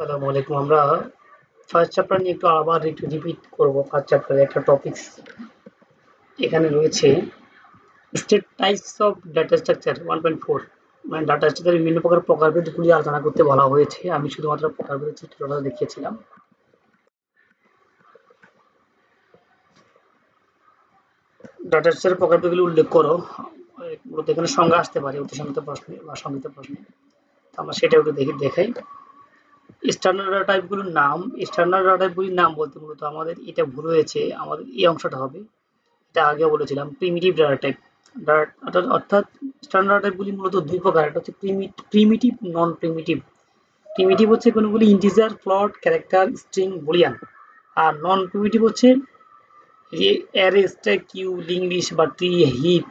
আসসালামু আলাইকুম। আমরা ফার্স্ট চ্যাপ্টার নিয়ে একটু রিপিট করব। ফার্স্ট চ্যাপ্টারে একটা টপিকস এখানে রয়েছে state types of data structure 1.4, মানে ডাটা স্ট্রাকচারের বিভিন্ন প্রকারভেদগুলি আলোচনা করতে বলা হয়েছে। আমি শুধুমাত্র প্রকারভেদের চিত্রটা দেখিয়েছিলাম। ডাটা স্ট্রাকচারের প্রকারভেদগুলি উল্লেখ করো। মূলত এখানে সংজ্ঞা আসতে পারে অতিসংক্ষিপ্ত প্রশ্নে বা সংক্ষিপ্ত প্রশ্নে। তো আমরা সেটা একটু দেখাই। স্ট্যান্ডার্ড ডাটা টাইপগুলোর নাম। স্ট্যান্ডার্ড ডাটা টাইপগুলির নাম বলতে মূলত আমাদের এটা ভুল হয়েছে, আমাদের এই অংশটা হবে। এটা আগেও বলেছিলাম প্রিমিটিভ ডাটা টাইপ। অর্থাৎ স্ট্যান্ডার্ড টাইপগুলি মূলত দুই প্রকার। একটা হচ্ছে প্রিমিটিভ, নন প্রিমিটিভ। প্রিমিটিভ হচ্ছে কোনগুলি integer, float, character, string, boolean. আর নন প্রিমিটিভ হচ্ছে array, stack, queue, link list বা tree, heap,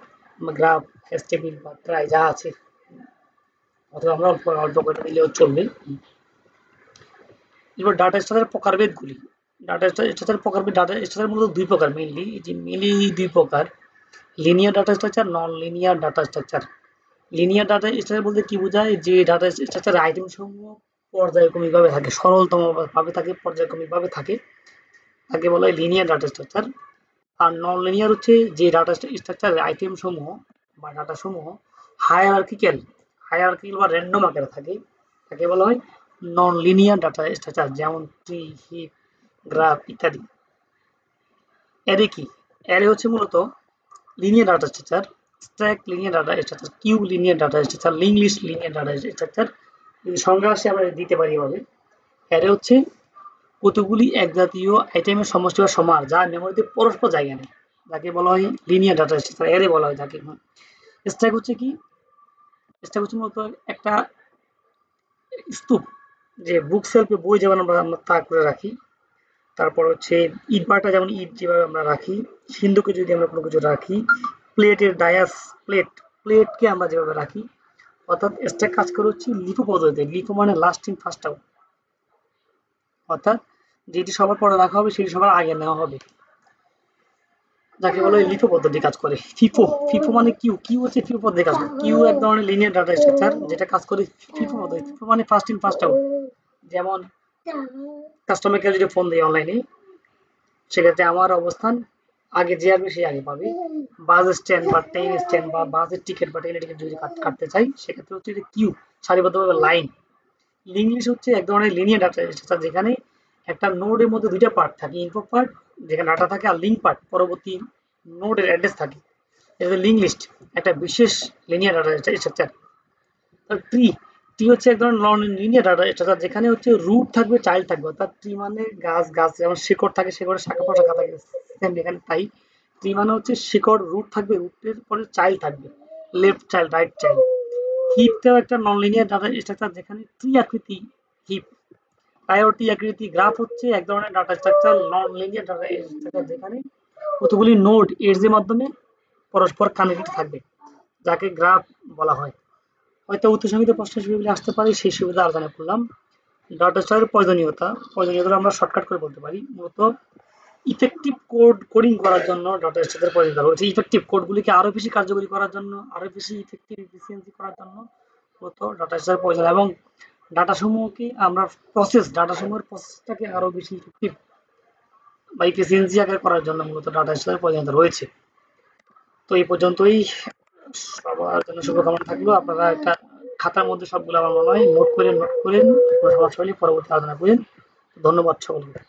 graph, hash table বা ট্রাই যা আছে। অথবা আমরা অল্প অল্প করে দিলেও চলবে। এবার ডাটা স্ট্রাকচারের প্রকারভেদগুলি। ডাটা স্ট্রাকচার মূলত দুই প্রকার মেইনলি দুই প্রকার। লিনিয়ার ডাটা স্ট্রাকচার, নন linear data structure. Linear data structure বলতে কি বোঝায়? যে ডাটা স্ট্রাকচার আইটেম সমূহ পর্যায়ক্রমিকভাবে থাকে, সরলতম ভাবে থাকে, পর্যায়ক্রমিকভাবে থাকে, তাকে বলা হয় লিনিয়ার ডাটা স্ট্রাকচার। আর নন লিনিয়ার হচ্ছে যে ডাটা স্ট্রাকচার আইটেম সমূহ বা ডাটা সমূহ হায়ারার্কিক্যাল বা র্যান্ডম আকারে থাকে, তাকে বলা হয় নন লিনিয়ার ডাটা স্ট্রাকচার, যেমন ট্রি, হিপ, গ্রাফ ইত্যাদি। অ্যারে কি? অ্যারে হচ্ছে মূলত linear data structure, stack linear data structure, queue linear data structure, link list linear data structure. যদি সংজ্ঞা আসে আমরা দিতে পারি এভাবে। অ্যারে হচ্ছে কতগুলি একজাতীয় আইটেমের সমষ্টি বা সমাহার যা মেমোরিতে পরস্পর জায়গা নেয়, যাকে বলা হয় লিনিয়ার ডাটা স্ট্রাকচার, অ্যারে বলা হয় তাকে। স্ট্যাক হচ্ছে কি? স্ট্যাক হচ্ছে মূলত একটা স্তূপ, যে বুক সেলফে বই যেমন আমরা তাক করে রাখি, তারপর হচ্ছে ইট ভাটা যেমন ইট যেভাবে আমরা রাখি, সিন্ধুকে যদি আমরা কোনো কিছু রাখি, প্লেটের ডায়াস প্লেটকে আমরা যেভাবে রাখি। অর্থাৎ স্ট্যাক কাজ করে হচ্ছে লিফো পদ্ধতিতে। লিফো মানে লাস্ট ইন ফার্স্ট আউট, অর্থাৎ যেটি সবার পরে রাখা হবে সেটি সবার আগে নেওয়া হবে, যাকে বলে লিফো পদ্ধতি কাজ করে। ফিফো ফিফো মানে কিউ হচ্ছে ফিফো পদ্ধতি কাজ করে। কিউ এক ধরনের লিনিয়ার ডাটা স্ট্রাকচার যেটা কাজ করে ফিফো পদ্ধতি। ফিফো মানে ফার্স্ট ইন ফার্স্ট আউট। যেমন কাস্টমার কেয়ার যদি ফোন দেয় অনলাইনে, সেক্ষেত্রে আমার অবস্থান আগে যে আসবে সে আগে পাবে। বাস স্ট্যান্ড বা ট্রেন স্ট্যান্ড বা বাসের টিকিট বা ট্রেনের টিকিট যদি কাটতে চাই, সেক্ষেত্রে হচ্ছে যে কিউ, সারিবদ্ধভাবে লাইন। লিঙ্ক লিস্ট হচ্ছে এক ধরনের লিনিয়ার ডাটা স্ট্রাকচার যেখানে একটা নোডের মধ্যে দুইটা পার্ট থাকে, ইনফো পার্ট যেখানে ডাটা থাকে, আর লিঙ্ক পার্ট পরবর্তী নোডের অ্যাড্রেস থাকে। এটা লিঙ্ক লিস্ট, একটা বিশেষ linear data structure. Tree tree হচ্ছে এক ধরনের নন লিনিয়ার ডাটা স্ট্রাকচার যেখানে হচ্ছে রুট থাকবে, চাইল্ড থাকবে। অর্থাৎ ট্রি মানে গাছ যেমন শিকড় থাকে, শিকড়ের শাখা প্রশাখা থাকে, সেম এখানে তাই। ট্রি মানে হচ্ছে শিকড়, রুট থাকবে, রুটের পরে চাইল্ড থাকবে, লেফট চাইল্ড, রাইট চাইল্ড। হিপটাও একটা নন লিনিয়ার ডাটা স্ট্রাকচার যেখানে ট্রি আকৃতি হিপ। প্রায়োরিটি আকৃতি গ্রাফ হচ্ছে এক ধরনের ডাটা স্ট্রাকচার, নন লিনিয়ার ডাটা স্ট্রাকচার যেখানে কতগুলি নোড এর মাধ্যমে পরস্পর কানেক্টেড থাকবে, যাকে গ্রাফ বলা হয়। হয়তো উচ্চসংখ্যিত প্রশ্নের সুবিধাগুলি আসতে পারে, সেই সুবিধা আলোচনা করলাম। ডাটা স্ট্রাকচারের প্রয়োজনীয়তা আমরা শর্টকাট করে বলতে পারি। মূলত ইফেক্টিভ কোডিং করার জন্য ডাটা স্ট্রাকচারের প্রয়োজনীয়তা হচ্ছে ইফেক্টিভ কোডগুলিকে আরো বেশি কার্যকরী করার জন্য, আরো বেশি ইফেক্টিভ এফিসিয়েন্সি করার জন্য মূলত ডাটা স্ট্রাকচারের প্রয়োজন। এবং ডাটা সমূহের প্রসেসটাকে আরো বেশি ইফেক্টিভ বা এফিসিয়েন্সি আকারে করার জন্য মূলত ডাটা স্ট্রাকচারের প্রয়োজনীয়তা রয়েছে। তো এই পর্যন্তই। সবার জন্য শুভকামনা থাকলো। আপনারা একটা খাতার মধ্যে সবগুলো আমার মনে হয় নোট করেন, কোনো সমস্যা হলে পরবর্তী আলোচনা করেন। ধন্যবাদ সকলকে।